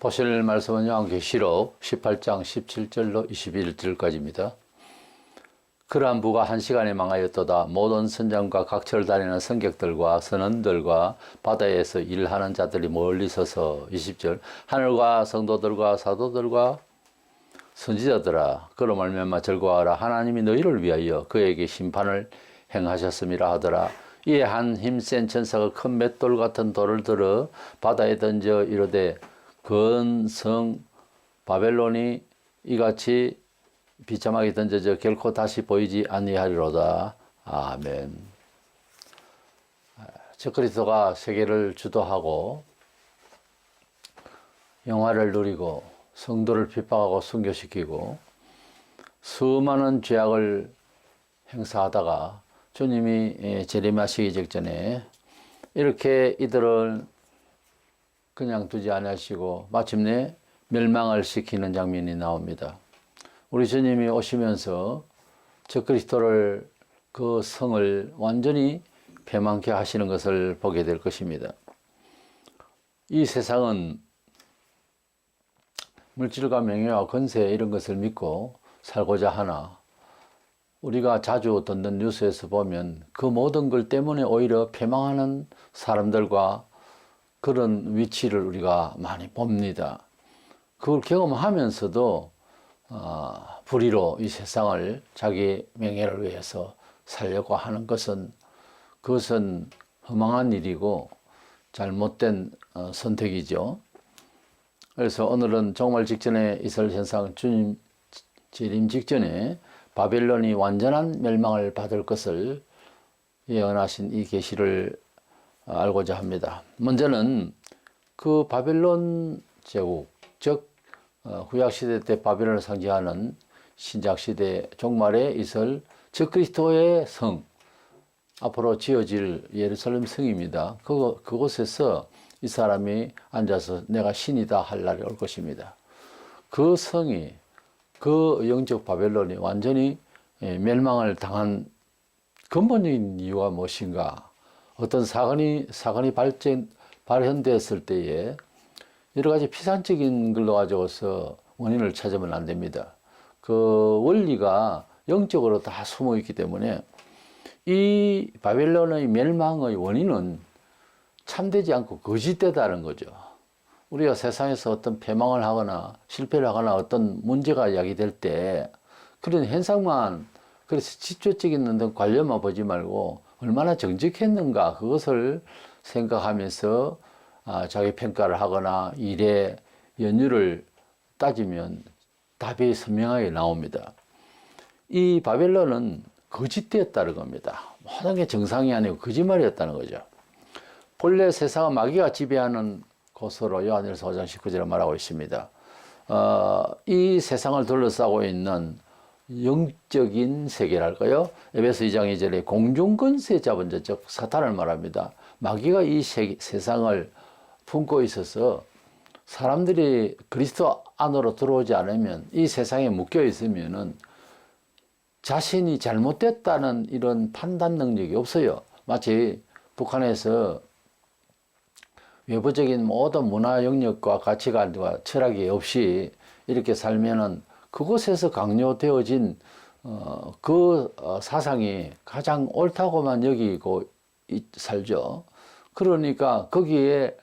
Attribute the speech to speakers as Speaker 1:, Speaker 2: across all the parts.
Speaker 1: 보실 말씀은 요한계시록 18장 17절로 21절까지입니다. 그러한 부가 한 시간에 망하였도다. 모든 선장과 각처를 다니는 선객들과 선원들과 바다에서 일하는 자들이 멀리 서서 20절 하늘과 성도들과 사도들과 선지자들아 그로 말미암아 즐거워하라. 하나님이 너희를 위하여 그에게 심판을 행하셨음이라 하더라. 이에 한 힘센 천사가 큰 맷돌 같은 돌을 들어 바다에 던져 이르되 근성 바벨론이 이같이 비참하게 던져져 결코 다시 보이지 아니하리로다. 아멘. 그리스도가 세계를 주도하고 영화를 누리고 성도를 핍박하고 순교시키고 수많은 죄악을 행사하다가 주님이 재림하시기 직전에 이렇게 이들을 그냥 두지 않으시고 마침내 멸망을 시키는 장면이 나옵니다. 우리 주님이 오시면서 저 그리스도를 그 성을 완전히 패망케 하시는 것을 보게 될 것입니다. 이 세상은 물질과 명예와 권세 이런 것을 믿고 살고자 하나 우리가 자주 듣는 뉴스에서 보면 그 모든 것 때문에 오히려 패망하는 사람들과 그런 위치를 우리가 많이 봅니다. 그걸 경험하면서도 불의로 이 세상을 자기 명예를 위해서 살려고 하는 그것은 허망한 일이고 잘못된 선택이죠. 그래서 오늘은 종말 직전에 있을 현상, 주님 재림 직전에 바벨론이 완전한 멸망을 받을 것을 예언하신 이 계시를 알고자 합니다. 먼저는 그 바벨론 제국, 즉 구약시대 때 바벨론을 상징하는 신약시대 종말에 있을 적그리스도의 성, 앞으로 지어질 예루살렘 성입니다. 그곳에서 이 사람이 앉아서 내가 신이다 할 날이 올 것입니다. 그 성이, 그 영적 바벨론이 완전히 멸망을 당한 근본적인 이유가 무엇인가? 어떤 사건이 발현됐을 때에 여러 가지 피상적인 걸로 가지고서 원인을 찾으면 안 됩니다. 그 원리가 영적으로 다 숨어 있기 때문에 이 바벨론의 멸망의 원인은 참되지 않고 거짓되다는 거죠. 우리가 세상에서 어떤 패망을 하거나 실패를 하거나 어떤 문제가 야기될 때 그런 현상만 그래서 직접적인 어떤 관련만 보지 말고 얼마나 정직했는가 그것을 생각하면서 자기 평가를 하거나 일의 연유를 따지면 답이 선명하게 나옵니다. 이 바벨론은 거짓되었다는 겁니다. 모든 게 정상이 아니고 거짓말이었다는 거죠. 본래 세상은 마귀가 지배하는 곳으로 요한일서 5장 19절에 말하고 있습니다. 이 세상을 둘러싸고 있는 영적인 세계랄까요? 에베소 2장 2절에 공중권세 잡은 자, 즉 사탄을 말합니다. 마귀가 이 세상을 품고 있어서 사람들이 그리스도 안으로 들어오지 않으면 이 세상에 묶여 있으면은 자신이 잘못됐다는 이런 판단 능력이 없어요. 마치 북한에서 외부적인 모든 문화 영역과 가치관과 철학이 없이 이렇게 살면은 그곳에서 강요되어진 사상이 가장 옳다고만 여기고 살죠. 그러니까 거기에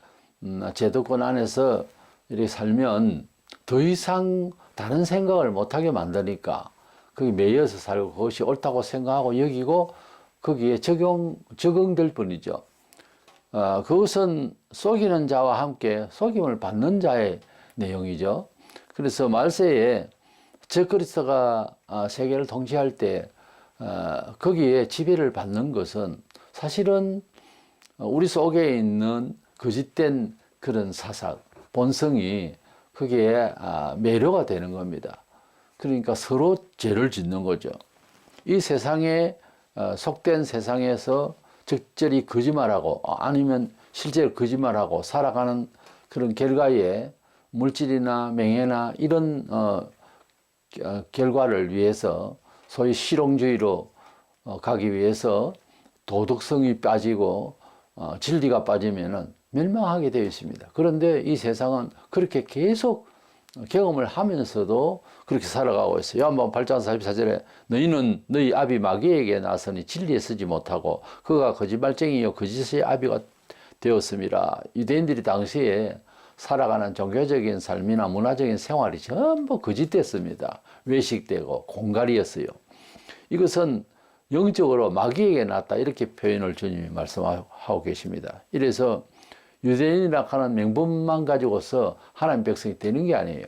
Speaker 1: 제도권 안에서 이렇게 살면 더 이상 다른 생각을 못하게 만드니까 거기 매여서 살고 그것이 옳다고 생각하고 여기고 거기에 적응될 뿐이죠. 그것은 속이는 자와 함께 속임을 받는 자의 내용이죠. 그래서 말세에 적그리스도가 세계를 통치할 때 거기에 지배를 받는 것은 사실은 우리 속에 있는 거짓된 그런 사상, 본성이 거기에 매료가 되는 겁니다. 그러니까 서로 죄를 짓는 거죠. 이 세상에 속된 세상에서 적절히 거짓말하고 아니면 실제로 거짓말하고 살아가는 그런 결과에 물질이나 명예나 이런 결과를 위해서 소위 실용주의로 가기 위해서 도덕성이 빠지고 진리가 빠지면은 멸망하게 되어 있습니다. 그런데 이 세상은 그렇게 계속 경험을 하면서도 그렇게 살아가고 있어요. 요한복음 8장 44절에 너희는 너희 아비 마귀에게 나서니 진리에 서지 못하고 그가 거짓말쟁이요 거짓의 아비가 되었음이라. 유대인들이 당시에 살아가는 종교적인 삶이나 문화적인 생활이 전부 거짓됐습니다. 외식되고 공갈이었어요. 이것은 영적으로 마귀에게 났다 이렇게 표현을 주님이 말씀하고 계십니다. 이래서 유대인이라 하는 명분만 가지고서 하나님 백성이 되는 게 아니에요.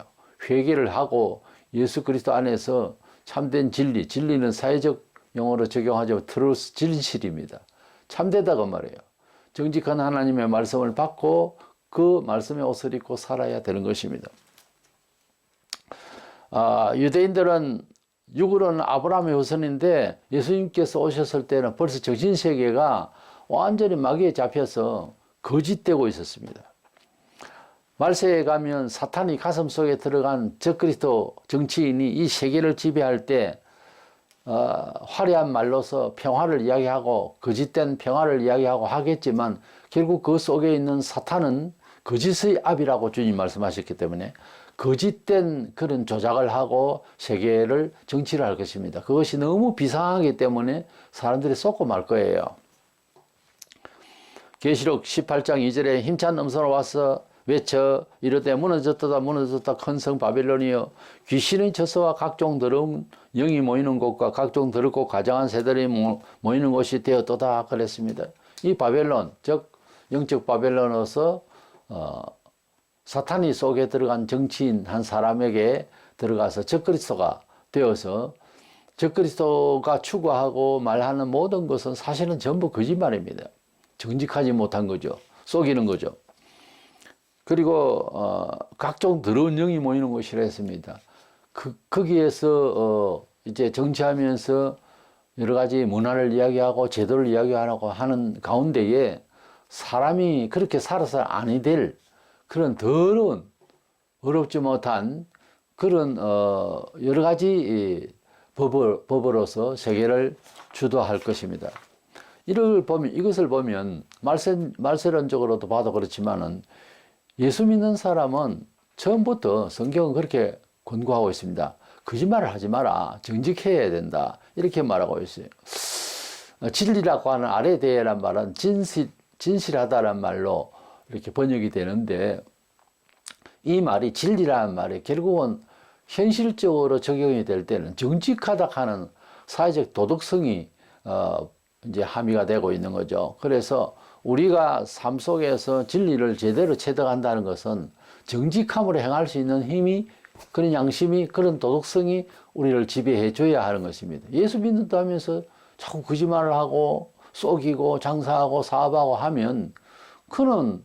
Speaker 1: 회개를 하고 예수 그리스도 안에서 참된 진리, 진리는 사회적 용어로 적용하자면 트루스, 진실입니다. 참되다고 말해요. 정직한 하나님의 말씀을 받고 그 말씀의 옷을 입고 살아야 되는 것입니다. 유대인들은 육으로는 아브라함의 후손인데 예수님께서 오셨을 때는 벌써 정신세계가 완전히 마귀에 잡혀서 거짓되고 있었습니다. 말세에 가면 사탄이 가슴 속에 들어간 적그리스도 정치인이 이 세계를 지배할 때 화려한 말로서 평화를 이야기하고 거짓된 평화를 이야기하고 하겠지만 결국 그 속에 있는 사탄은 거짓의 압이라고 주님 말씀하셨기 때문에 거짓된 그런 조작을 하고 세계를 정치를 할 것입니다. 그것이 너무 비상하기 때문에 사람들이 쏟고 말 거예요. 계시록 18장 2절에 힘찬 음성으로 와서 외쳐 이르되 무너졌다 무너졌다 큰 성 바벨론이여 귀신의 처소와 각종 더러운 영이 모이는 곳과 각종 더럽고 가장한 새들이 모이는 곳이 되었도다 그랬습니다. 이 바벨론 즉 영적 바벨론으로서 사탄이 속에 들어간 정치인 한 사람에게 들어가서 적그리스도가 되어서 적그리스도가 추구하고 말하는 모든 것은 사실은 전부 거짓말입니다. 정직하지 못한 거죠. 속이는 거죠. 그리고 각종 더러운 영이 모이는 곳이라 했습니다. 거기에서 이제 정치하면서 여러 가지 문화를 이야기하고 제도를 이야기하고 하는 가운데에 사람이 그렇게 살아서 아니 될 그런 더러운 어렵지 못한 그런 여러 가지 법으로서 세계를 주도할 것입니다. 이것을 보면 말세론적으로도 봐도 그렇지만은 예수 믿는 사람은 처음부터 성경은 그렇게 권고하고 있습니다. 거짓말을 하지 마라. 정직해야 된다. 이렇게 말하고 있어요. 진리라고 하는 아레데란 말은 진실하다란 말로 이렇게 번역이 되는데 이 말이 진리라는 말이 결국은 현실적으로 적용이 될 때는 정직하다 하는 사회적 도덕성이 이제 함의가 되고 있는 거죠. 그래서 우리가 삶 속에서 진리를 제대로 체득한다는 것은 정직함으로 행할 수 있는 힘이 그런 양심이 그런 도덕성이 우리를 지배해 줘야 하는 것입니다. 예수 믿는다 하면서 자꾸 거짓말을 하고 속이고 장사하고 사업하고 하면 그는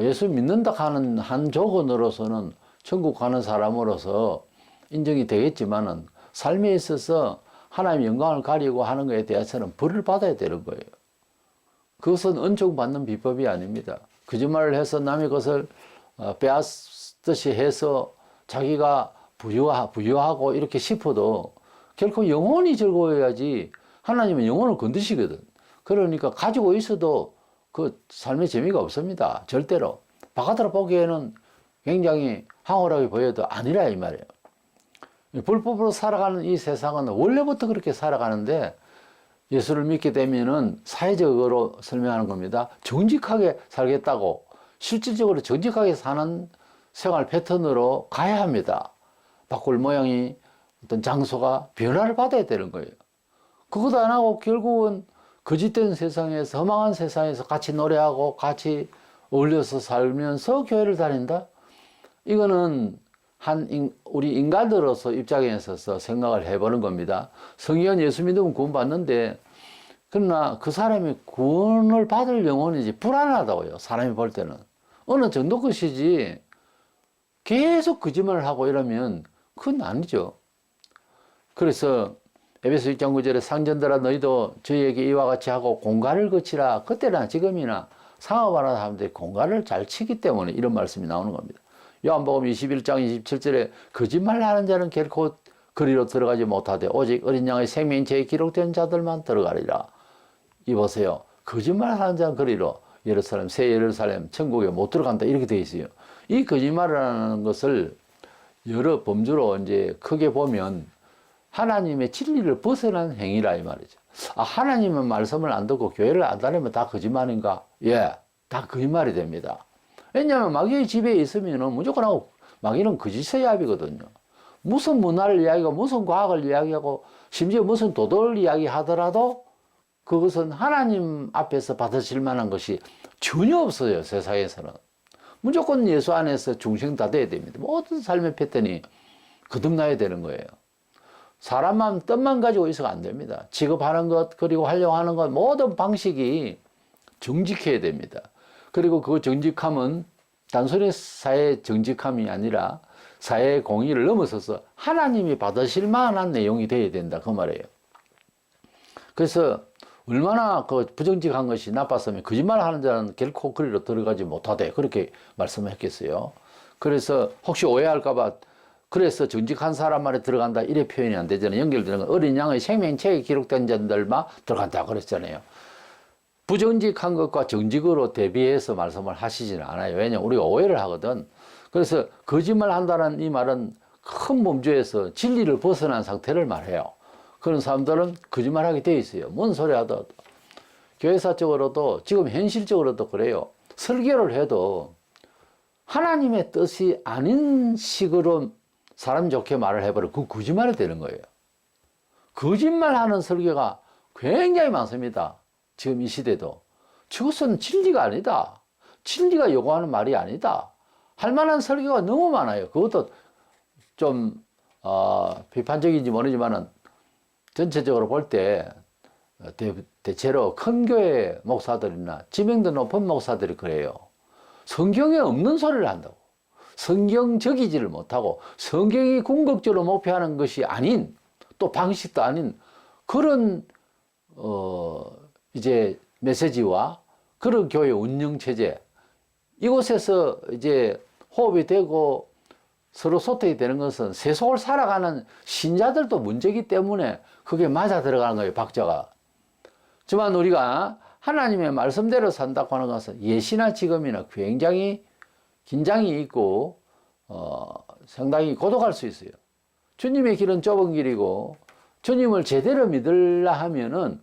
Speaker 1: 예수 믿는다 하는 한 조건으로서는 천국 가는 사람으로서 인정이 되겠지만은 삶에 있어서 하나님의 영광을 가리고 하는 것에 대해서는 벌을 받아야 되는 거예요. 그것은 은총받는 비법이 아닙니다. 거짓말을 해서 남의 것을 빼앗듯이 해서 자기가 부유하고 이렇게 싶어도 결코 영혼이 즐거워야지 하나님은 영혼을 건드시거든. 그러니까 가지고 있어도 그 삶의 재미가 없습니다. 절대로. 바깥으로 보기에는 굉장히 황홀하게 보여도 아니라 이 말이에요. 불법으로 살아가는 이 세상은 원래부터 그렇게 살아가는데 예수를 믿게 되면은 사회적으로 설명하는 겁니다. 정직하게 살겠다고 실질적으로 정직하게 사는 생활 패턴으로 가야 합니다. 바꿀 모양이 어떤 장소가 변화를 받아야 되는 거예요. 그것도 안 하고 결국은 거짓된 세상에서 허망한 세상에서 같이 노래하고 같이 어울려서 살면서 교회를 다닌다? 이거는 우리 인간들로서 입장에 있어서 생각을 해보는 겁니다. 성경 예수 믿으면 구원받는데 그러나 그 사람이 구원을 받을 영혼이지 불안하다고요. 사람이 볼 때는. 어느 정도 것이지 계속 거짓말을 하고 이러면 그건 아니죠. 그래서 에베소 6장 9절에 상전들아 너희도 저희에게 이와 같이 하고 공갈을 거치라. 그때나 지금이나 상업하는 사람들이 공갈을 잘 치기 때문에 이런 말씀이 나오는 겁니다. 요한복음 21장 27절에 거짓말하는 자는 결코 그리로 들어가지 못하되 오직 어린 양의 생명체에 기록된 자들만 들어가리라. 이 보세요. 거짓말하는 자는 그리로 예루살렘, 새 예루살렘, 천국에 못 들어간다 이렇게 되어 있어요. 이 거짓말이라는 것을 여러 범주로 이제 크게 보면 하나님의 진리를 벗어난 행위라 이 말이죠. 아, 하나님은 말씀을 안 듣고 교회를 안 다니면 다 거짓말인가? 예, 다 거짓말이 됩니다. 왜냐하면 마귀의 집에 있으면은 무조건 하고 마귀는 거짓의 압이거든요. 무슨 문화를 이야기하고 무슨 과학을 이야기하고 심지어 무슨 도덕을 이야기하더라도 그것은 하나님 앞에서 받으실 만한 것이 전혀 없어요. 세상에서는. 무조건 예수 안에서 중생 다 돼야 됩니다. 모든 삶의 패턴이 거듭나야 되는 거예요. 사람만 뜻만 가지고 있어가 안 됩니다. 취급하는 것 그리고 하려고 하는 것 모든 방식이 정직해야 됩니다. 그리고 그 정직함은 단순히 사회 정직함이 아니라 사회의 공의를 넘어서서 하나님이 받으실 만한 내용이 되어야 된다 그 말이에요. 그래서 얼마나 그 부정직한 것이 나빴으면 거짓말을 하는 자는 결코 그리로 들어가지 못하되 그렇게 말씀을 했겠어요. 그래서 혹시 오해할까봐 그래서 정직한 사람 말에 들어간다 이래 표현이 안 되잖아요. 연결되는 건 어린 양의 생명책에 기록된 자들만 들어간다 그랬잖아요. 부정직한 것과 정직으로 대비해서 말씀을 하시지는 않아요. 왜냐하면 우리가 오해를 하거든. 그래서 거짓말 한다는 이 말은 큰 범주에서 진리를 벗어난 상태를 말해요. 그런 사람들은 거짓말하게 돼 있어요. 뭔 소리 하더라도. 교회사적으로도 지금 현실적으로도 그래요. 설교를 해도 하나님의 뜻이 아닌 식으로 사람 좋게 말을 해버려. 그 거짓말이 되는 거예요. 거짓말하는 설교가 굉장히 많습니다. 지금 이 시대도. 그것은 진리가 아니다. 진리가 요구하는 말이 아니다. 할 만한 설교가 너무 많아요. 그것도 좀 비판적인지 모르지만은 전체적으로 볼 때 대체로 큰 교회 목사들이나 지명도 높은 목사들이 그래요. 성경에 없는 소리를 한다고. 성경적이지를 못하고 성경이 궁극적으로 목표하는 것이 아닌 또 방식도 아닌 그런 이제 메시지와 그런 교회 운영 체제 이곳에서 이제 호흡이 되고 서로 소통이 되는 것은 세속을 살아가는 신자들도 문제이기 때문에 그게 맞아 들어가는 거예요, 박자가. 하지만 우리가 하나님의 말씀대로 산다고 하는 것은 예시나 지금이나 굉장히 긴장이 있고 상당히 고독할 수 있어요. 주님의 길은 좁은 길이고 주님을 제대로 믿으려 하면은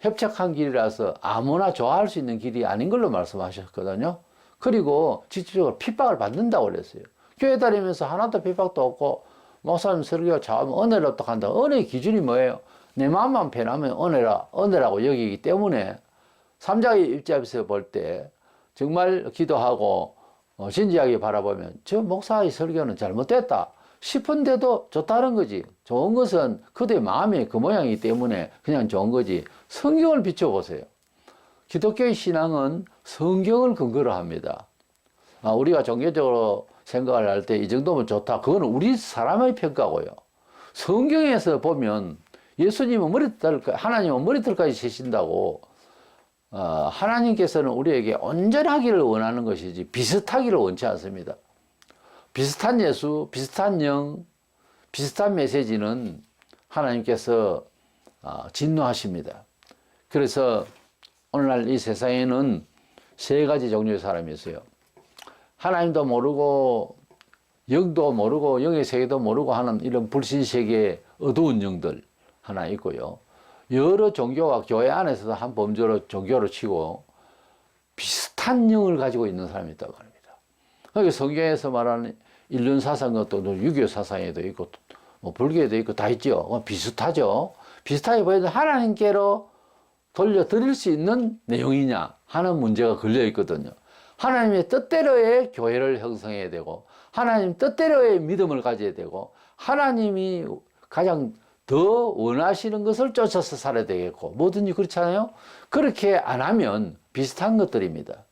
Speaker 1: 협착한 길이라서 아무나 좋아할 수 있는 길이 아닌 걸로 말씀하셨거든요. 그리고 직접적으로 핍박을 받는다고 그랬어요. 교회 다니면서 하나도 핍박도 없고 목사님 설교 잘하면 은혜를 어떡한다. 은혜의 기준이 뭐예요? 내 마음만 편하면 은혜라고 여기기 때문에 삼자의 입장에서 볼 때 정말 기도하고 진지하게 바라보면 저 목사의 설교는 잘못됐다 싶은데도 좋다는 거지. 좋은 것은 그들의 마음이 그 모양이기 때문에 그냥 좋은 거지. 성경을 비춰보세요. 기독교의 신앙은 성경을 근거로 합니다. 우리가 종교적으로 생각을 할 때 이 정도면 좋다. 그건 우리 사람의 평가고요. 성경에서 보면 예수님은 하나님은 머리털까지 세신다고 하나님께서는 우리에게 온전하기를 원하는 것이지 비슷하기를 원치 않습니다. 비슷한 예수, 비슷한 영, 비슷한 메시지는 하나님께서 진노하십니다. 그래서 오늘날 이 세상에는 세 가지 종류의 사람이 있어요. 하나님도 모르고 영도 모르고 영의 세계도 모르고 하는 이런 불신세계의 어두운 영들 하나 있고요. 여러 종교와 교회 안에서도 한 범주로 종교로 치고 비슷한 영을 가지고 있는 사람이 있다고 합니다. 그러니까 성경에서 말하는 인륜 사상 것도 유교 사상에도 있고 뭐 불교에도 있고 다 있죠. 비슷하죠. 비슷하게 보여도 하나님께로 돌려드릴 수 있는 내용이냐 하는 문제가 걸려 있거든요. 하나님의 뜻대로의 교회를 형성해야 되고 하나님 뜻대로의 믿음을 가져야 되고 하나님이 가장 더 원하시는 것을 쫓아서 살아야 되겠고 뭐든지 그렇잖아요. 그렇게 안 하면 비슷한 것들입니다.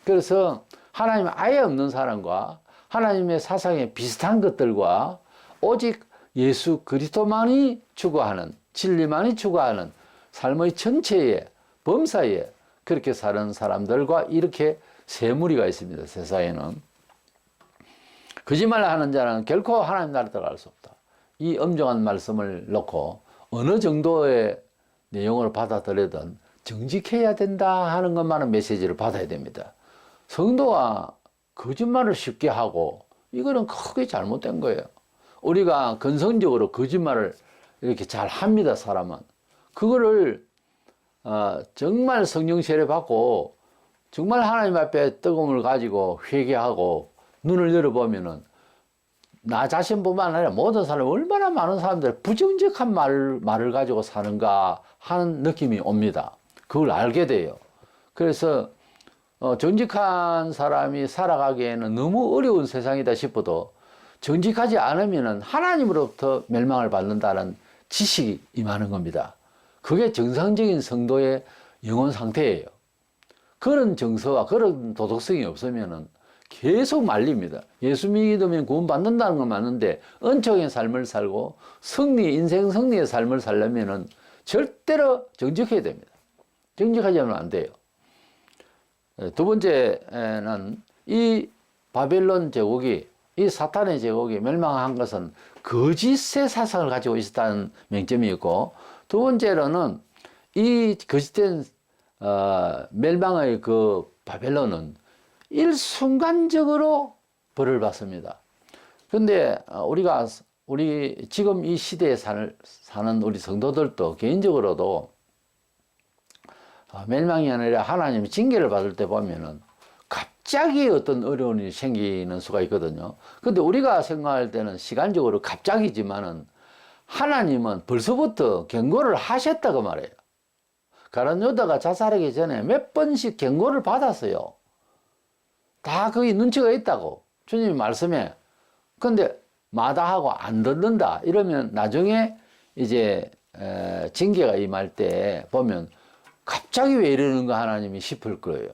Speaker 1: 그래서 하나님 아예 없는 사람과 하나님의 사상에 비슷한 것들과 오직 예수 그리스도만이 추구하는 진리만이 추구하는 삶의 전체에 범사에 그렇게 사는 사람들과 이렇게 세 무리가 있습니다. 세상에는. 거짓말 하는 자는 결코 하나님 나라에 들어갈 수 없다. 이 엄정한 말씀을 놓고 어느 정도의 내용을 받아들이든 정직해야 된다 하는 것만은 메시지를 받아야 됩니다. 성도가 거짓말을 쉽게 하고 이거는 크게 잘못된 거예요. 우리가 근성적으로 거짓말을 이렇게 잘 합니다, 사람은. 그거를 정말 성령 세례 받고 정말 하나님 앞에 뜨거움을 가지고 회개하고 눈을 열어보면은 나 자신뿐만 아니라 모든 사람, 얼마나 많은 사람들이 부정직한 말을 가지고 사는가 하는 느낌이 옵니다. 그걸 알게 돼요. 그래서 정직한 사람이 살아가기에는 너무 어려운 세상이다 싶어도 정직하지 않으면 하나님으로부터 멸망을 받는다는 지식이 임하는 겁니다. 그게 정상적인 성도의 영혼 상태예요. 그런 정서와 그런 도덕성이 없으면 계속 말립니다. 예수 믿으면 구원 받는다는 건 맞는데 은총의 삶을 살고 인생 승리의 삶을 살려면 절대로 정직해야 됩니다. 정직하지 않으면 안 돼요. 두 번째는 이 바벨론 제국이, 이 사탄의 제국이 멸망한 것은 거짓의 사상을 가지고 있었다는 맹점이 있고, 두 번째로는 이 거짓된 멸망의 그 바벨론은 일순간적으로 벌을 받습니다. 그런데 우리 지금 이 시대에 사는 우리 성도들도 개인적으로도 멸망이 아니라 하나님의 징계를 받을 때 보면은 갑자기 어떤 어려움이 생기는 수가 있거든요. 근데 우리가 생각할 때는 시간적으로 갑자기지만은 하나님은 벌써부터 경고를 하셨다고 말해요. 가룟 유다가 자살하기 전에 몇 번씩 경고를 받았어요. 다 거기 눈치가 있다고 주님이 말씀해. 근데 마다하고 안 듣는다 이러면 나중에 이제 징계가 임할 때 보면 갑자기 왜 이러는가 하나님이 싶을 거예요.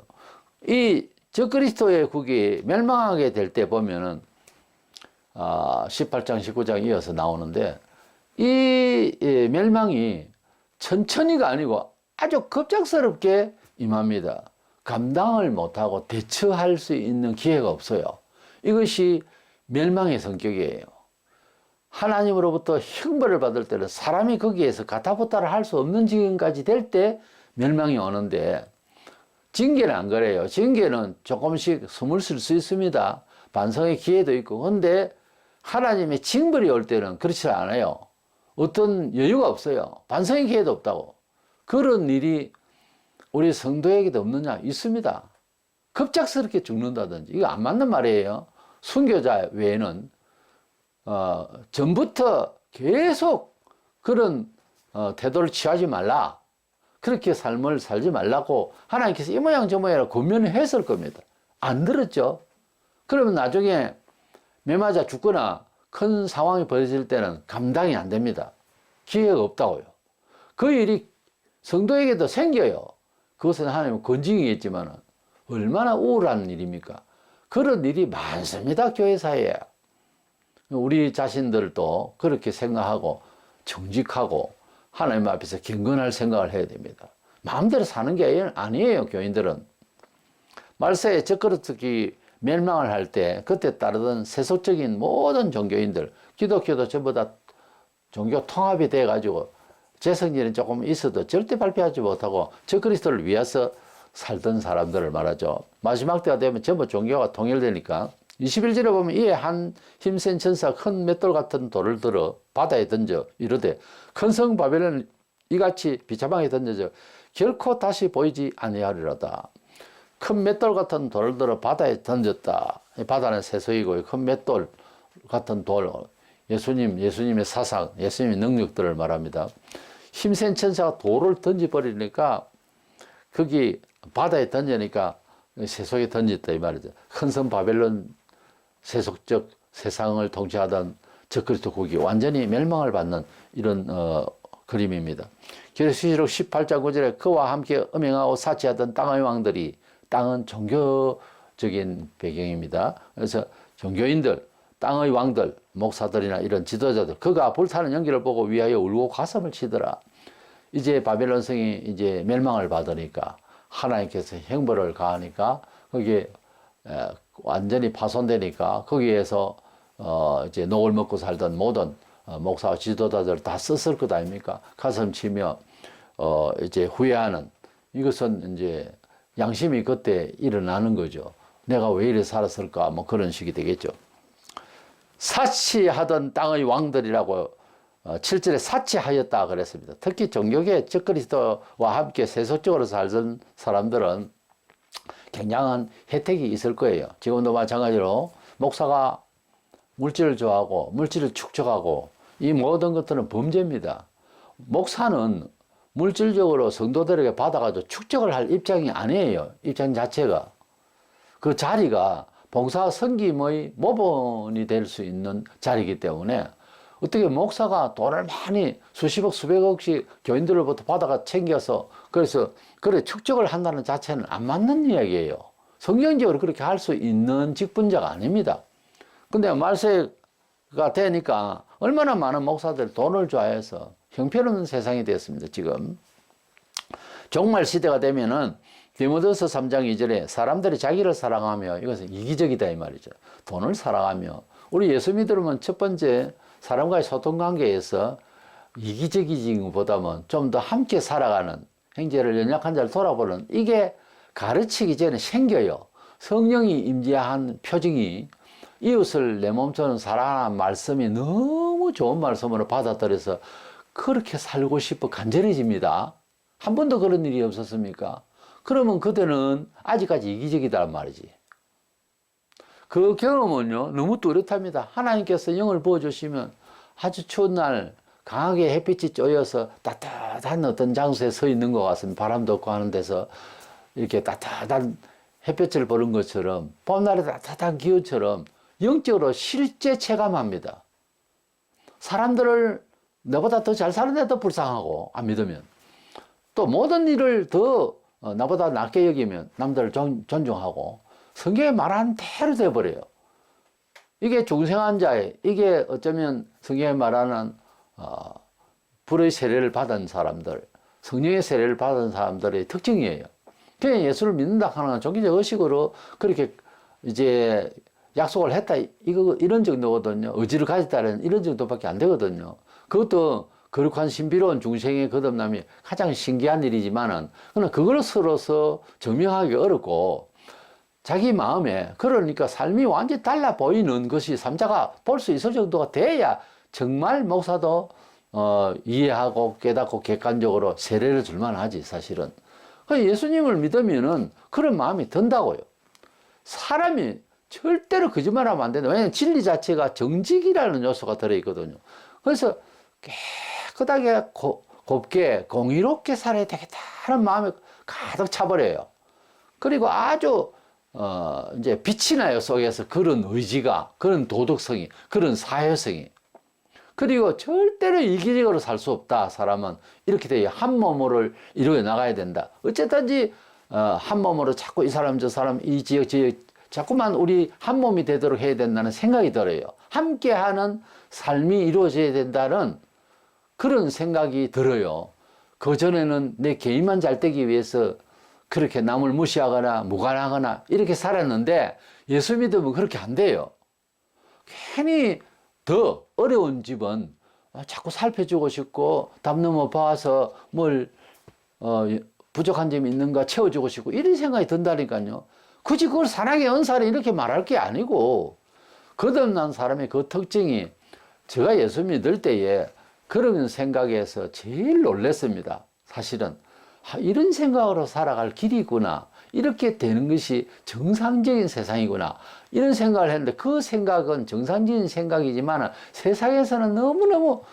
Speaker 1: 이 적그리스도의 국이 멸망하게 될 때 보면은 18장 19장 이어서 나오는데 이 멸망이 천천히가 아니고 아주 급작스럽게 임합니다. 감당을 못하고 대처할 수 있는 기회가 없어요. 이것이 멸망의 성격이에요. 하나님으로부터 형벌을 받을 때는 사람이 거기에서 가타부타를 할 수 없는 지경까지 될 때 멸망이 오는데, 징계는 안 그래요. 징계는 조금씩 숨을 쉴 수 있습니다. 반성의 기회도 있고. 근데 하나님의 징벌이 올 때는 그렇지 않아요. 어떤 여유가 없어요. 반성의 기회도 없다고. 그런 일이 우리 성도에게도 없느냐? 있습니다. 급작스럽게 죽는다든지. 이거 안 맞는 말이에요. 순교자 외에는 전부터 계속 그런 태도를 취하지 말라. 그렇게 삶을 살지 말라고 하나님께서 이 모양 저 모양으로 권면을 했을 겁니다. 안 들었죠. 그러면 나중에 매맞아 죽거나 큰 상황이 벌어질 때는 감당이 안 됩니다. 기회가 없다고요. 그 일이 성도에게도 생겨요. 그것은 하나님의 권징이겠지만 얼마나 우울한 일입니까? 그런 일이 많습니다. 교회 사회에. 우리 자신들도 그렇게 생각하고 정직하고 하나님 앞에서 경건할 생각을 해야 됩니다. 마음대로 사는 게 아니에요. 교인들은. 말세에 적그리스도가 멸망을 할 때 그때 따르던 세속적인 모든 종교인들, 기독교도 전부 다 종교 통합이 돼가지고 재성질은 조금 있어도 절대 발표하지 못하고 적그리스도를 위해서 살던 사람들을 말하죠. 마지막 때가 되면 전부 종교가 통일되니까 21절에 보면 이에 한 힘센 천사 큰 맷돌 같은 돌을 들어 바다에 던져 이르되 큰 성 바벨론 이같이 비참하게 던져져 결코 다시 보이지 아니하리로다. 큰 맷돌 같은 돌을 들어 바다에 던졌다. 바다는 세속이고 큰 맷돌 같은 돌, 예수님의 사상, 예수님의 능력들을 말합니다. 힘센 천사가 돌을 던져버리니까 거기 바다에 던지니까 세속에 던졌다 이 말이죠. 큰 성 바벨론 세속적 세상을 통치하던 적그리스도 국이 완전히 멸망을 받는 이런 그림입니다. 계시록 18장 9절에 그와 함께 음행하고 사치하던 땅의 왕들이, 땅은 종교적인 배경입니다. 그래서 종교인들, 땅의 왕들, 목사들이나 이런 지도자들, 그가 불타는 연기를 보고 위하여 울고 가슴을 치더라. 이제 바벨론 성이 이제 멸망을 받으니까 하나님께서 형벌을 가하니까 거기에 완전히 파손되니까 거기에서 이제 녹을 먹고 살던 모든 목사와 지도자들 다 썼을 것 아닙니까? 가슴 치며 이제 후회하는 이것은 이제 양심이 그때 일어나는 거죠. 내가 왜 이래 살았을까? 뭐 그런 식이 되겠죠. 사치하던 땅의 왕들이라고 7절에 사치하였다 그랬습니다. 특히 정교계 적그리스도와 함께 세속적으로 살던 사람들은 굉장한 혜택이 있을 거예요. 지금도 마찬가지로 목사가 물질을 좋아하고 물질을 축적하고 이 모든 것들은 범죄입니다. 목사는 물질적으로 성도들에게 받아가지고 축적을 할 입장이 아니에요. 입장 자체가. 그 자리가 봉사 섬김의 모본이 될 수 있는 자리이기 때문에 어떻게 목사가 돈을 많이 수십억 수백억씩 교인들로부터 받아가 챙겨서 그래서 그래 축적을 한다는 자체는 안 맞는 이야기예요. 성경적으로 그렇게 할 수 있는 직분자가 아닙니다. 근데 말세가 되니까 얼마나 많은 목사들 돈을 좋아해서 형편없는 세상이 되었습니다. 지금 종말 시대가 되면은 디모데후서 3장 2절에 사람들이 자기를 사랑하며 이것은 이기적이다 이 말이죠. 돈을 사랑하며 우리 예수 믿으면 첫 번째 사람과의 소통 관계에서 이기적이지 보다는 좀 더 함께 살아가는 형제를 연약한 자를 돌아보는 이게 가르치기 전에 생겨요. 성령이 임재한 표징이 이웃을 내 몸처럼 사랑하는 말씀이 너무 좋은 말씀으로 받아들여서 그렇게 살고 싶어 간절해집니다. 한 번도 그런 일이 없었습니까? 그러면 그대는 아직까지 이기적이다는 말이지. 그 경험은요, 너무 뚜렷합니다. 하나님께서 영을 부어주시면 아주 추운 날 강하게 햇빛이 쬐어서 따뜻한 어떤 장소에 서 있는 것 같습니다. 바람도 없고 하는 데서 이렇게 따뜻한 햇볕을 보는 것처럼 봄날의 따뜻한 기운처럼 영적으로 실제 체감합니다. 사람들을 나보다 더 잘 사는 애도 불쌍하고 안 믿으면 또 모든 일을 더 나보다 낮게 여기면 남들을 존중하고 성경에 말하는 대로 되어버려요. 이게 중생한 자의 이게 어쩌면 성경에 말하는 불의 세례를 받은 사람들 성령의 세례를 받은 사람들의 특징이에요. 그냥 예수를 믿는다 하는 종교적 의식으로 그렇게 이제 약속을 했다 이런 정도거든요. 의지를 가졌다는 이런 정도밖에 안 되거든요. 그것도 거룩한 신비로운 중생의 거듭남이 가장 신기한 일이지만은 그러나 그걸 서로서 증명하기 어렵고 자기 마음에 그러니까 삶이 완전히 달라 보이는 것이 삼자가 볼 수 있을 정도가 돼야 정말 목사도 이해하고 깨닫고 객관적으로 세례를 줄만 하지 사실은. 예수님을 믿으면은 그런 마음이 든다고요. 사람이 절대로 거짓말하면 안 된다. 왜냐하면 진리 자체가 정직이라는 요소가 들어있거든요. 그래서 깨끗하게 곱게 공의롭게 살아야 되겠다는 마음이 가득 차버려요. 그리고 아주 이제 빛이 나요. 속에서 그런 의지가, 그런 도덕성이, 그런 사회성이. 그리고 절대로 이기적으로 살 수 없다. 사람은 이렇게 돼요. 한 몸으로 이루어 나가야 된다. 어쨌든지 한 몸으로 자꾸 이 사람 저 사람 이 지역 자꾸만 우리 한 몸이 되도록 해야 된다는 생각이 들어요. 함께하는 삶이 이루어져야 된다는 그런 생각이 들어요. 그전에는 내 개인만 잘 되기 위해서 그렇게 남을 무시하거나 무관하거나 이렇게 살았는데 예수 믿으면 그렇게 안 돼요. 괜히 더 어려운 집은 자꾸 살펴주고 싶고 담 넘어 봐서 뭘 부족한 점이 있는가 채워주고 싶고 이런 생각이 든다니까요. 굳이 그걸 사랑의 은사를 이렇게 말할 게 아니고 거듭난 사람의 그 특징이 제가 예수 믿을 때에 그런 생각에서 제일 놀랐습니다. 사실은 이런 생각으로 살아갈 길이 있구나. 이렇게 되는 것이 정상적인 세상이구나. 이런 생각을 했는데 그 생각은 정상적인 생각이지만 세상에서는 너무너무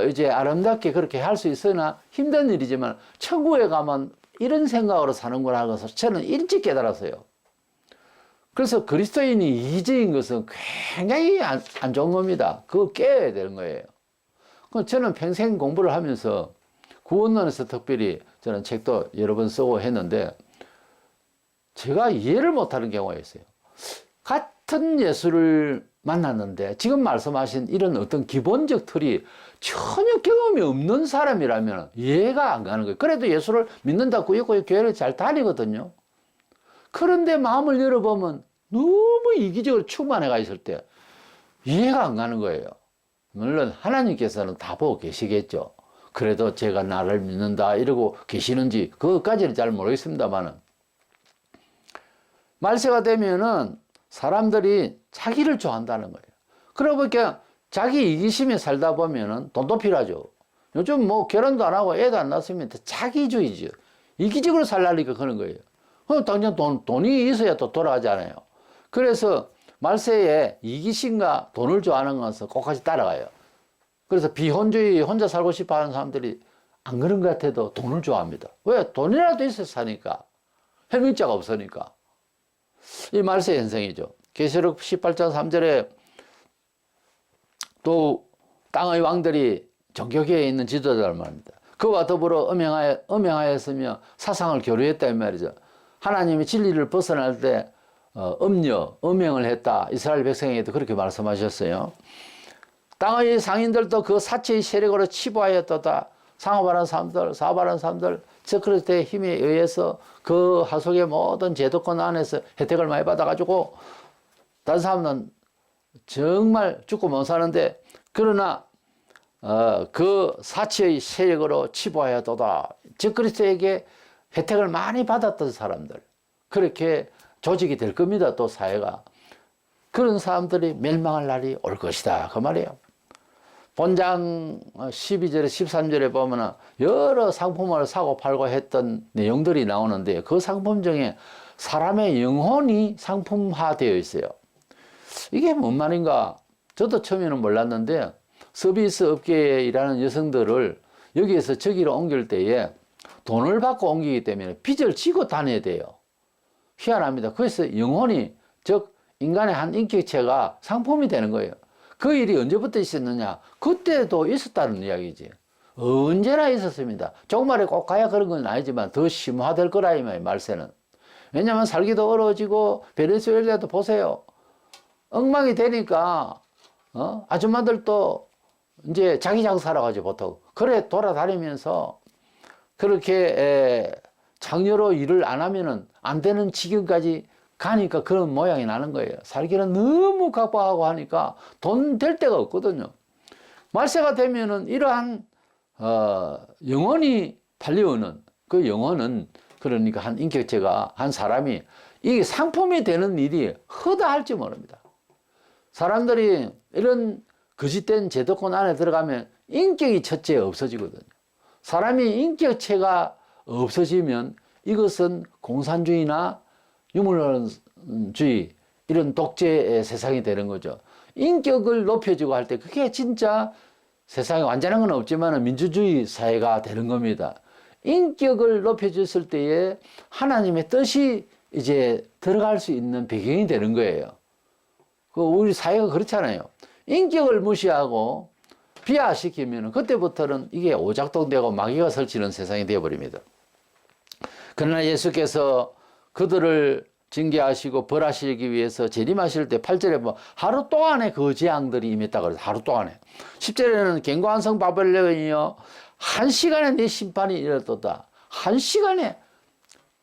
Speaker 1: 이제 아름답게 그렇게 할 수 있으나 힘든 일이지만 천국에 가면 이런 생각으로 사는구나 하고서 저는 일찍 깨달았어요. 그래서 그리스도인이 이기적인 것은 굉장히 안 좋은 겁니다. 그거 깨야 되는 거예요. 저는 평생 공부를 하면서 구원론에서 특별히 저는 책도 여러 번 쓰고 했는데 제가 이해를 못하는 경우가 있어요. 같은 예수를 만났는데 지금 말씀하신 이런 어떤 기본적 틀이 전혀 경험이 없는 사람이라면 이해가 안 가는 거예요. 그래도 예수를 믿는다 꾸역꾸역 교회를 잘 다니거든요. 그런데 마음을 열어보면 너무 이기적으로 충만해가 있을 때 이해가 안 가는 거예요. 물론 하나님께서는 다 보고 계시겠죠. 그래도 제가 나를 믿는다 이러고 계시는지 그것까지는 잘 모르겠습니다만은, 말세가 되면은 사람들이 자기를 좋아한다는 거예요. 그러고 보니까 자기 이기심에 살다 보면은 돈도 필요하죠. 요즘 뭐 결혼도 안 하고 애도 안 낳습니다. 자기주의죠. 이기적으로 살라니까 그런 거예요. 그럼 당장 돈이 있어야 또 돌아가잖아요. 그래서 말세에 이기심과 돈을 좋아하는 것은 꼭같이 따라가요. 그래서 비혼주의, 혼자 살고 싶어 하는 사람들이 안 그런 것 같아도 돈을 좋아합니다. 왜? 돈이라도 있어서 사니까. 해명자가 없으니까. 이 말세 현상이죠. 계시록 18장 3절에 또 땅의 왕들이 정교계에 있는 지도자들 말입니다. 그와 더불어 음행하였으며 사상을 교류했다 이 말이죠. 하나님이 진리를 벗어날 때 음행을 했다. 이스라엘 백성에게도 그렇게 말씀하셨어요. 땅의 상인들도 그 사체의 세력으로 치부하였도다. 상업하는 사람들, 사업하는 사람들, 세크레트의 힘에 의해서 그 하속의 모든 제도권 안에서 혜택을 많이 받아가지고 다른 사람은 정말 죽고 못 사는데, 그러나 그 사치의 세력으로 치부하였도다. 즉 그리스도에게 혜택을 많이 받았던 사람들, 그렇게 조직이 될 겁니다. 또 사회가. 그런 사람들이 멸망할 날이 올 것이다 그 말이에요. 본장 12절에 13절에 보면 여러 상품을 사고 팔고 했던 내용들이 나오는데, 그 상품 중에 사람의 영혼이 상품화되어 있어요. 이게 뭔 말인가? 저도 처음에는 몰랐는데, 서비스 업계에 일하는 여성들을 여기에서 저기로 옮길 때에 돈을 받고 옮기기 때문에 빚을 지고 다녀야 돼요. 희한합니다. 그래서 영혼이, 즉 인간의 한 인격체가 상품이 되는 거예요. 그 일이 언제부터 있었느냐? 그때도 있었다는 이야기지. 언제나 있었습니다. 종말에 꼭 가야 그런 건 아니지만 더 심화될 거라 이 말이에요, 말세는. 왜냐하면 살기도 어려워지고, 베네수엘라도 보세요. 엉망이 되니까 아줌마들도 이제 자기 장사라고 하죠, 보통. 그래 돌아다니면서 그렇게 장려로 일을 안 하면은 안 되는 지경까지 가니까 그런 모양이 나는 거예요. 살기는 너무 각박하고 하니까 돈 될 데가 없거든요. 말세가 되면은 이러한 영혼이 달려오는 그 영혼은, 그러니까 한 인격체가, 한 사람이 이게 상품이 되는 일이 허다할지 모릅니다. 사람들이 이런 거짓된 제도권 안에 들어가면 인격이 첫째 없어지거든요. 사람이 인격체가 없어지면 이것은 공산주의나 유물론주의, 이런 독재의 세상이 되는 거죠. 인격을 높여주고 할 때 그게 진짜 세상에 완전한 건 없지만 민주주의 사회가 되는 겁니다. 인격을 높여줬을 때에 하나님의 뜻이 이제 들어갈 수 있는 배경이 되는 거예요. 우리 사회가 그렇잖아요. 인격을 무시하고 비하시키면 그때부터는 이게 오작동되고 마귀가 설치는 세상이 되어버립니다. 그러나 예수께서 그들을 징계하시고 벌하시기 위해서 재림하실 때 8절에 보면 하루 동안에 그 재앙들이 임했다고 그래서 하루 동안에. 10절에는 견고한 성 바벨론이여 1시간에 네 심판이 이르렀도다. 1시간에.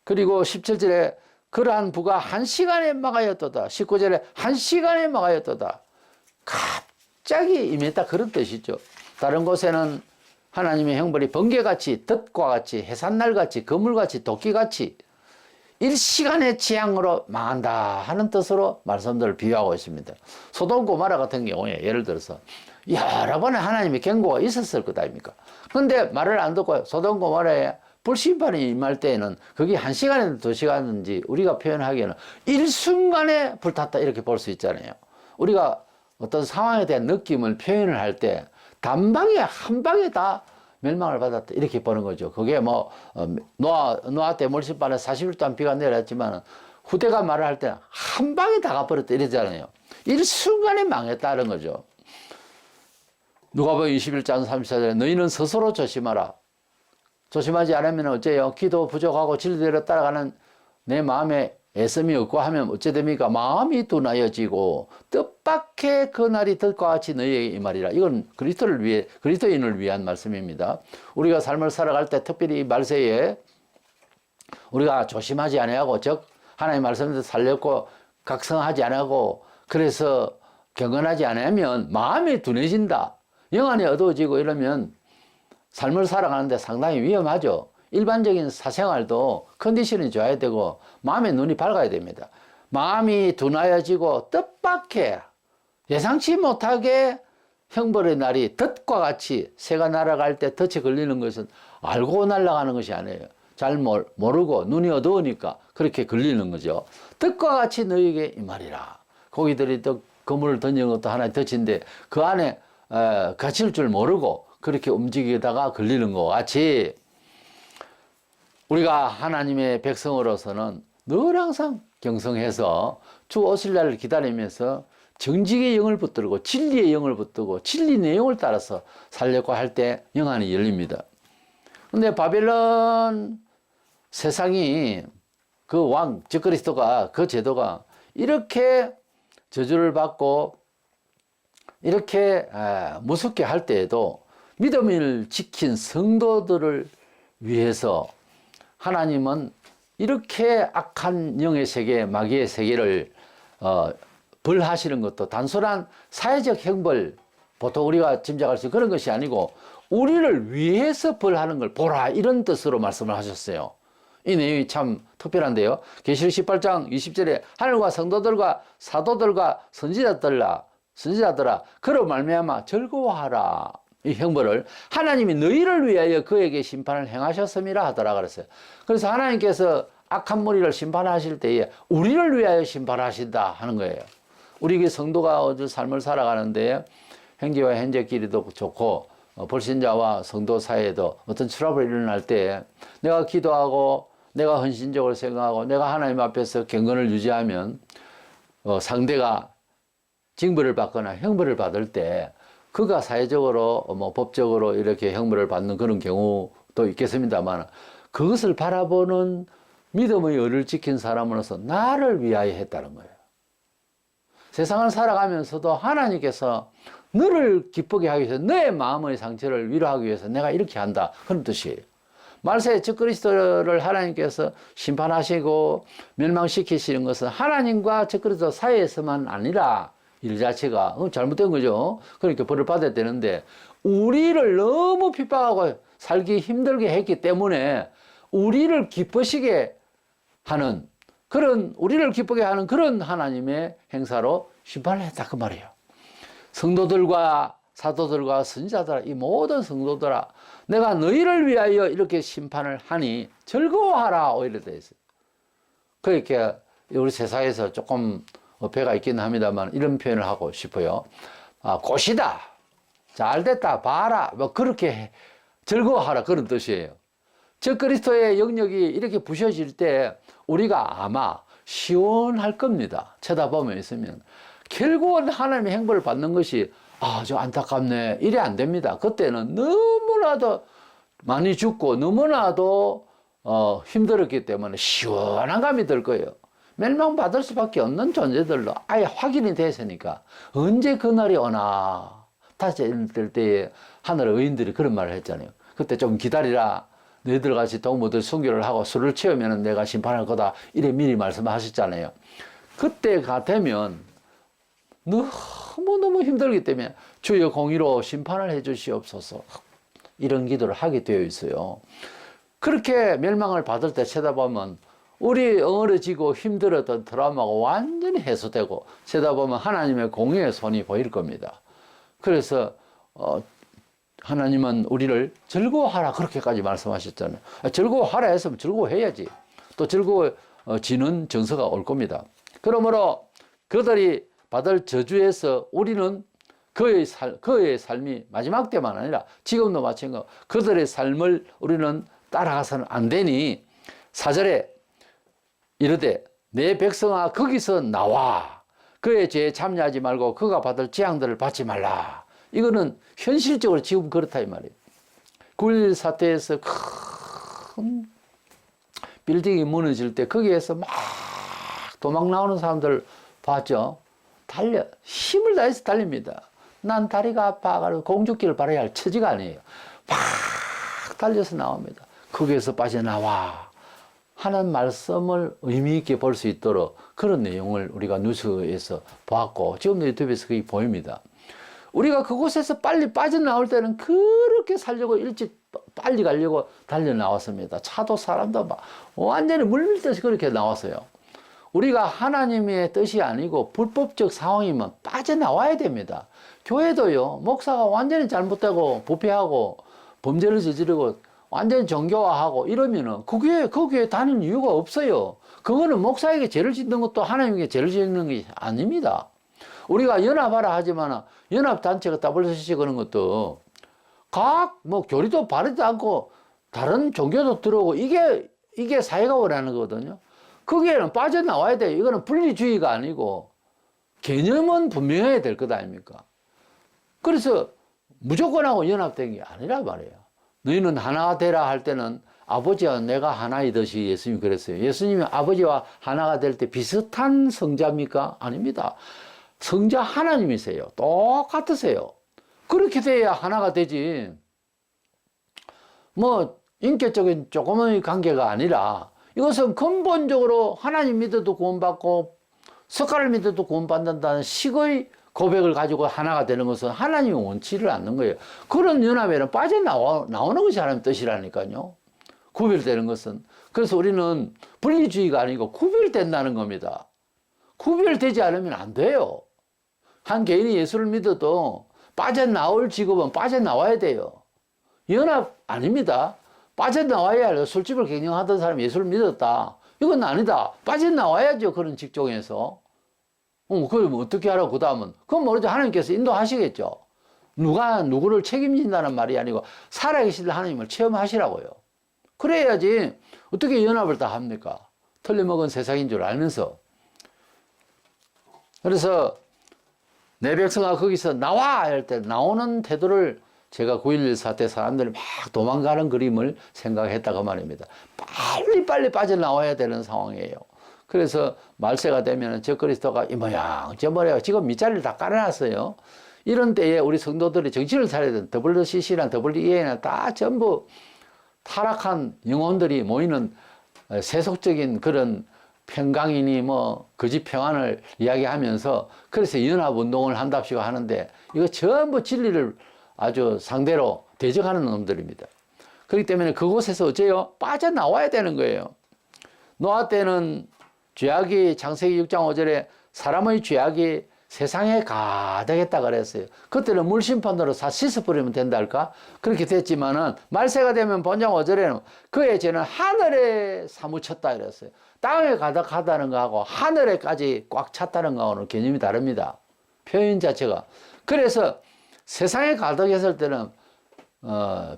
Speaker 1: 그리고 17절에 그러한 부가 1시간에 막하였도다. 19절에 1시간에 막하였도다. 갑자기 임했다 그런 뜻이죠. 다른 곳에는 하나님의 형벌이 번개같이, 덫과 같이, 해산날같이, 그물같이, 도끼같이 일시간의 재앙으로 망한다 하는 뜻으로 말씀들을 비유하고 있습니다. 소돔 고모라 같은 경우에 예를 들어서 여러 번의 하나님의 경고가 있었을 것 아닙니까? 그런데 말을 안 듣고 소돔 고모라에 불심판이 임할 때에는 그게 1시간이든 2시간인지 우리가 표현하기에는 일순간에 불탔다 이렇게 볼 수 있잖아요. 우리가 어떤 상황에 대한 느낌을 표현을 할 때 단방에 한 방에 다 멸망을 받았다 이렇게 보는 거죠. 그게 뭐 노아 때 물심판에 40일 동안 비가 내렸지만 후대가 말을 할 때는 한 방에 다 가버렸다 이러잖아요. 일순간에 망했다는 거죠. 누가복음 21장 34절에 너희는 스스로 조심하라. 조심하지 않으면 어째요? 기도 부족하고 진리대로 따라가는 내 마음에 애씀이 없고 하면 어째 됩니까? 마음이 둔하여지고 뜻밖의 그날이 덫과 같이 너희에게 이 말이라. 이건 그리스도인을 위한 말씀입니다. 우리가 삶을 살아갈 때 특별히 이 말세에 우리가 조심하지 아니하고, 즉 하나님의 말씀대로 살렸고 각성하지 아니하고 그래서 경건하지 않으면 마음이 둔해진다. 영안이 어두워지고 이러면 삶을 살아가는데 상당히 위험하죠. 일반적인 사생활도 컨디션이 좋아야 되고 마음의 눈이 밝아야 됩니다. 마음이 둔하여지고 뜻밖의 예상치 못하게 형벌의 날이 덫과 같이 새가 날아갈 때 덫에 걸리는 것은 알고 날아가는 것이 아니에요. 잘 모르고 눈이 어두우니까 그렇게 걸리는 거죠. 덫과 같이 너에게 이 말이라. 고기들이 또 그물을 던지는 것도 하나의 덫인데 그 안에 갇힐 줄 모르고 그렇게 움직이다가 걸리는 것 같이 우리가 하나님의 백성으로서는 늘 항상 경성해서 주 오실 날을 기다리면서 정직의 영을 붙들고 진리의 영을 붙들고 진리 내용을 따라서 살려고 할 때 영안이 열립니다. 근데 바벨론 세상이 그 왕, 즉 그리스도가 그 제도가 이렇게 저주를 받고 이렇게 무섭게 할 때에도 믿음을 지킨 성도들을 위해서 하나님은 이렇게 악한 영의 세계, 마귀의 세계를 벌하시는 것도 단순한 사회적 형벌, 보통 우리가 짐작할 수 있는 그런 것이 아니고 우리를 위해서 벌하는 걸 보라 이런 뜻으로 말씀을 하셨어요. 이 내용이 참 특별한데요. 계시록 18장 20절에 하늘과 성도들과 사도들과 선지자들아 그로 말미암아 즐거워하라. 이 형벌을 하나님이 너희를 위하여 그에게 심판을 행하셨음이라 하더라 그랬어요. 그래서 하나님께서 악한 무리를 심판하실 때에 우리를 위하여 심판하신다 하는 거예요. 우리 성도가 어제 삶을 살아가는데 형제와 형제끼리도 좋고 불신자와 성도 사이에도 어떤 트러블이 일어날 때 내가 기도하고 내가 헌신적으로 생각하고 내가 하나님 앞에서 경건을 유지하면 상대가 징벌을 받거나 형벌을 받을 때 그가 사회적으로 법적으로 이렇게 형벌을 받는 그런 경우도 있겠습니다만 그것을 바라보는 믿음의 열을 지킨 사람으로서 나를 위하여 했다는 거예요. 세상을 살아가면서도 하나님께서 너를 기쁘게 하기 위해서 너의 마음의 상처를 위로하기 위해서 내가 이렇게 한다 그런 뜻이에요. 말세에 즉 그리스도를 하나님께서 심판하시고 멸망시키시는 것은 하나님과 즉 그리스도 사이에서만 아니라 일 자체가 잘못된 거죠. 그러니까 벌을 받아야 되는데 우리를 너무 핍박하고 살기 힘들게 했기 때문에 우리를 기쁘시게 하는 그런 우리를 기쁘게 하는 그런 하나님의 행사로 심판을 했다 그 말이에요. 성도들과 사도들과 선지자들아 이 모든 성도들아 내가 너희를 위하여 이렇게 심판을 하니 즐거워하라 오히려 되어 있어요. 그렇게 우리 세상에서 조금 어폐가 있긴 합니다만 이런 표현을 하고 싶어요. 꽃이다. 잘됐다. 봐라. 뭐 그렇게 즐거워하라 그런 뜻이에요. 즉 그리스도의 영역이 이렇게 부셔질 때 우리가 아마 시원할 겁니다. 쳐다보면 있으면. 결국은 하나님의 행보를 받는 것이 저 안타깝네. 이래 안 됩니다. 그때는 너무나도 많이 죽고 너무나도 힘들었기 때문에 시원한 감이 들 거예요. 멸망받을 수밖에 없는 존재들로 아예 확인이 됐으니까 언제 그날이 오나 다시 될 때에 하늘의 의인들이 그런 말을 했잖아요. 그때 좀 기다리라. 너희들 같이 동무들 순교를 하고 술을 채우면 내가 심판할 거다. 이래 미리 말씀하셨잖아요. 그때가 되면 너무너무 힘들기 때문에 주여 공의로 심판을 해 주시옵소서 이런 기도를 하게 되어 있어요. 그렇게 멸망을 받을 때 쳐다보면 우리 엉어려지고 힘들었던 트라우마가 완전히 해소되고 쳐다보면 하나님의 공의의 손이 보일 겁니다. 그래서 하나님은 우리를 즐거워하라 그렇게까지 말씀하셨잖아요. 즐거워하라 했으면 즐거워해야지. 또 즐거워지는 정서가 올 겁니다. 그러므로 그들이 받을 저주에서 우리는 그의 삶이 마지막 때만 아니라 지금도 마찬가지고 그들의 삶을 우리는 따라가서는 안 되니 4절에 이르되 내 백성아 거기서 나와 그의 죄에 참여하지 말고 그가 받을 재앙들을 받지 말라. 이거는 현실적으로 지금 그렇다 이 말이에요. 9.11 사태에서 큰 빌딩이 무너질 때 거기에서 막 도망 나오는 사람들 봤죠. 힘을 다해서 달립니다. 난 다리가 아파가지고 공주길을 바라야 할 처지가 아니에요. 막 달려서 나옵니다. 거기에서 빠져나와 하는 말씀을 의미 있게 볼 수 있도록 그런 내용을 우리가 뉴스에서 보았고 지금도 유튜브에서 그게 보입니다. 우리가 그곳에서 빨리 빠져나올 때는 그렇게 살려고 일찍 빨리 가려고 달려 나왔습니다. 차도 사람도 막 완전히 물밀듯이 그렇게 나왔어요. 우리가 하나님의 뜻이 아니고 불법적 상황이면 빠져나와야 됩니다. 교회도요, 목사가 완전히 잘못되고 부패하고 범죄를 저지르고 완전히 정교화하고 이러면은 그 교회 다니는 이유가 없어요. 그거는 목사에게 죄를 짓는 것도 하나님에게 죄를 짓는 게 아닙니다. 우리가 연합하라 하지만 연합단체가 WCC 그런 것도 각 뭐 교리도 바르지 않고 다른 종교도 들어오고 이게 사회가 원하는 거거든요. 거기에는 빠져나와야 돼요. 이거는 분리주의가 아니고 개념은 분명해야 될 것 아닙니까? 그래서 무조건하고 연합된 게 아니라 말이에요. 너희는 하나가 되라 할 때는 아버지와 내가 하나이듯이 예수님이 그랬어요. 예수님이 아버지와 하나가 될 때 비슷한 성자입니까? 아닙니다. 성자 하나님이세요. 똑같으세요. 그렇게 돼야 하나가 되지. 뭐 인격적인 조금의 관계가 아니라 이것은 근본적으로 하나님 믿어도 구원받고 석가를 믿어도 구원받는다는 식의 고백을 가지고 하나가 되는 것은 하나님이 원치를 않는 거예요. 그런 연합에는 빠져나오는 것이 하나님의 뜻이라니까요. 구별되는 것은. 그래서 우리는 분리주의가 아니고 구별된다는 겁니다. 구별되지 않으면 안 돼요. 한 개인이 예수를 믿어도 빠져나올 직업은 빠져나와야 돼요. 연합 아닙니다. 빠져나와야 해요. 술집을 경영하던 사람이 예수를 믿었다. 이건 아니다. 빠져나와야죠. 그런 직종에서. 그걸 어떻게 하라고 그 다음은. 그건 모르죠. 하나님께서 인도하시겠죠. 누가 누구를 책임진다는 말이 아니고 살아계실 하나님을 체험하시라고요. 그래야지 어떻게 연합을 다 합니까? 틀려먹은 세상인 줄 알면서. 그래서 내 백성아 거기서 나와! 할 때 나오는 태도를 제가 9.11 사태 사람들이 막 도망가는 그림을 생각했다고 말입니다. 빨리 빠져나와야 되는 상황이에요. 그래서 말세가 되면 저 그리스도가 이 모양 저 모양 지금 밑자리를 다 깔아놨어요. 이런 때에 우리 성도들이 정신을 차려야 되는 WCC나 WEA나 다 전부 타락한 영혼들이 모이는 세속적인 그런 평강이니 뭐 거짓 평안을 이야기하면서 그래서 연합운동을 한답시고 하는데 이거 전부 진리를 아주 상대로 대적하는 놈들입니다. 그렇기 때문에 그곳에서 어째요? 빠져나와야 되는 거예요. 노아 때는 죄악이 창세기 6장 5절에 사람의 죄악이 세상에 가득했다 그랬어요. 그때는 물심판으로 다 씻어버리면 된다 할까? 그렇게 됐지만은 말세가 되면 본장 5절에는 그의 죄는 하늘에 사무쳤다 그랬어요. 땅에 가득하다는 거하고 하늘에까지 꽉 찼다는 거하고는 개념이 다릅니다. 표현 자체가. 그래서 세상에 가득했을 때는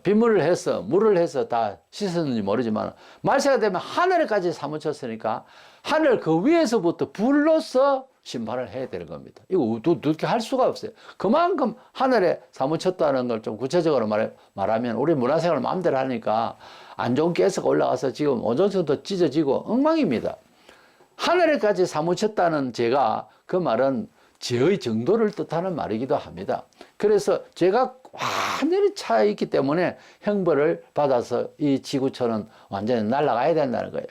Speaker 1: 빗물을 해서 물을 해서 다 씻었는지 모르지만 말세가 되면 하늘에까지 사무쳤으니까 하늘 그 위에서부터 불로서 심판을 해야 되는 겁니다. 이거 어떻게 할 수가 없어요. 그만큼 하늘에 사무쳤다는 걸 좀 구체적으로 말하면 우리 문화생활을 마음대로 하니까 안 좋은 가스가 올라가서 지금 오존층도 찢어지고 엉망입니다. 하늘에까지 사무쳤다는 죄가 그 말은 죄의 정도를 뜻하는 말이기도 합니다. 그래서 죄가 완전히 차 있기 때문에 형벌을 받아서 이 지구촌은 완전히 날아가야 된다는 거예요.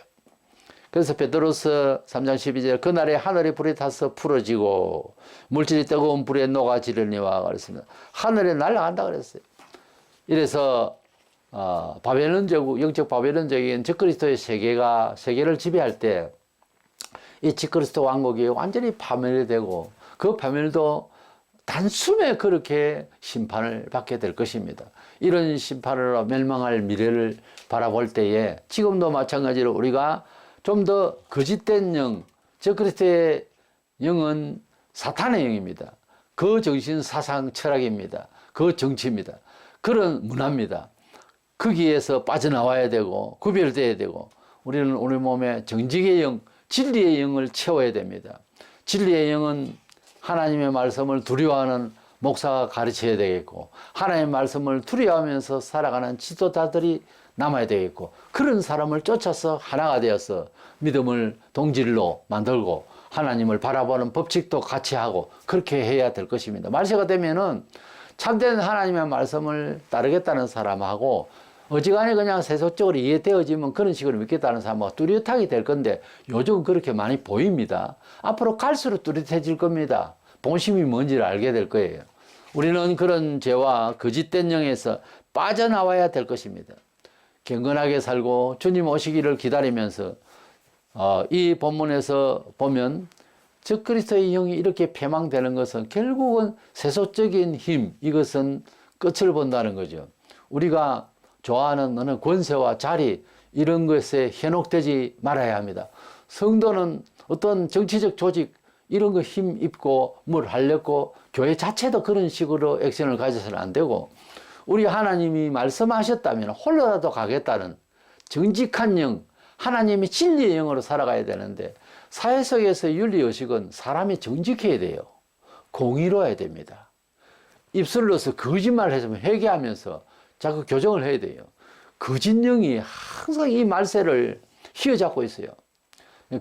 Speaker 1: 그래서 베드로서 3장 12절 그날에 하늘에 불이 타서 풀어지고 물질이 뜨거운 불에 녹아지르니와 그랬습니다. 하늘에 날아간다 그랬어요. 이래서 바벨론적 영적 바벨론적인 적그리스도의 세계를 지배할 때 이 적그리스도 왕국이 완전히 파멸되고 그 파멸도 단숨에 그렇게 심판을 받게 될 것입니다. 이런 심판으로 멸망할 미래를 바라볼 때에 지금도 마찬가지로 우리가 좀 더 거짓된 영, 적그리스도의 영은 사탄의 영입니다. 그 정신 사상 철학입니다. 그 정치입니다. 그런 문화입니다. 거기에서 빠져나와야 되고 구별돼야 되고 우리는 우리 몸에 정직의 영, 진리의 영을 채워야 됩니다. 진리의 영은 하나님의 말씀을 두려워하는 목사가 가르쳐야 되겠고 하나님의 말씀을 두려워하면서 살아가는 지도자들이 남아야 되겠고 그런 사람을 쫓아서 하나가 되어서 믿음을 동질로 만들고 하나님을 바라보는 법칙도 같이 하고 그렇게 해야 될 것입니다. 말세가 되면은 참된 하나님의 말씀을 따르겠다는 사람하고 어지간히 그냥 세속적으로 이해되어지면 그런 식으로 믿겠다는 사람하고 뚜렷하게 될 건데 요즘 그렇게 많이 보입니다. 앞으로 갈수록 뚜렷해질 겁니다. 본심이 뭔지를 알게 될 거예요. 우리는 그런 죄와 거짓된 영에서 빠져나와야 될 것입니다. 경건하게 살고 주님 오시기를 기다리면서 이 본문에서 보면 적그리스도의 영이 이렇게 패망되는 것은 결국은 세속적인 힘, 이것은 끝을 본다는 거죠. 우리가 좋아하는 어느 권세와 자리 이런 것에 현혹되지 말아야 합니다. 성도는 어떤 정치적 조직 이런 거 힘 입고 뭘 하려고 교회 자체도 그런 식으로 액션을 가져서는 안 되고, 우리 하나님이 말씀하셨다면 홀로라도 가겠다는 정직한 영, 하나님이 진리의 영으로 살아가야 되는데, 사회 속에서 윤리의식은 사람이 정직해야 돼요. 공의로워야 됩니다. 입술로서 거짓말을 했으면 회개하면서 자꾸 교정을 해야 돼요. 거짓 영이 항상 이 말세를 휘어잡고 있어요.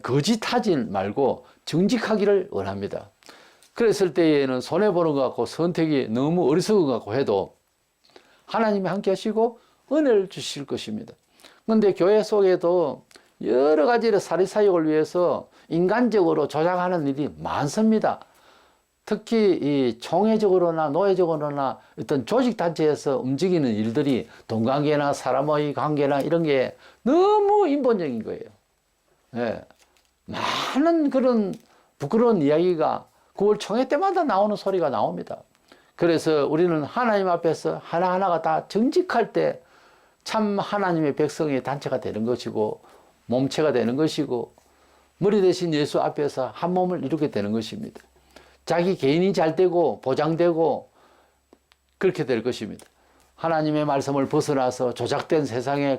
Speaker 1: 거짓하지 말고 정직하기를 원합니다. 그랬을 때에는 손해보는 것 같고 선택이 너무 어리석은 것 같고 해도 하나님이 함께 하시고 은혜를 주실 것입니다. 그런데 교회 속에도 여러 가지의 사리사욕을 위해서 인간적으로 조작하는 일이 많습니다. 특히 이 총회적으로나 노예적으로나 어떤 조직단체에서 움직이는 일들이 동관계나 사람의 관계나 이런 게 너무 인본적인 거예요. 예. 많은 그런 부끄러운 이야기가 9월 총회 때마다 나오는 소리가 나옵니다. 그래서 우리는 하나님 앞에서 하나하나가 다 정직할 때 참 하나님의 백성의 단체가 되는 것이고 몸체가 되는 것이고 머리 대신 예수 앞에서 한 몸을 이루게 되는 것입니다. 자기 개인이 잘 되고 보장되고 그렇게 될 것입니다. 하나님의 말씀을 벗어나서 조작된 세상에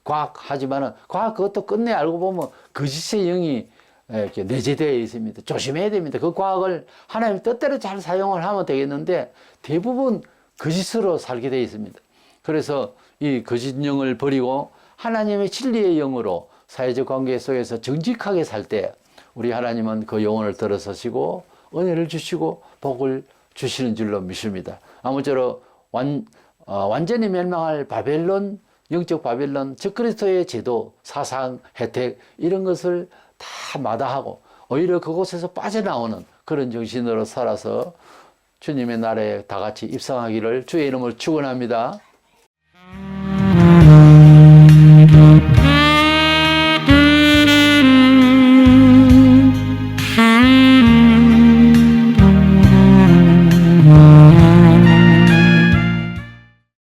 Speaker 1: 과학하지만은 과학 그것도 끝내 알고 보면 거짓의 영이 이렇게 내재되어 있습니다. 조심해야 됩니다. 그 과학을 하나님 뜻대로 잘 사용을 하면 되겠는데 대부분 거짓으로 살게 되어 있습니다. 그래서 이 거짓 영을 버리고 하나님의 진리의 영으로 사회적 관계 속에서 정직하게 살 때 우리 하나님은 그 영혼을 들어서시고 은혜를 주시고 복을 주시는 줄로 믿습니다. 아무쪼록 완전히 멸망할 바벨론, 영적 바벨론, 적그리스도의 제도, 사상, 혜택 이런 것을 다 마다하고 오히려 그곳에서 빠져나오는 그런 정신으로 살아서 주님의 나라에 다 같이 입성하기를 주의 이름으로 축원합니다.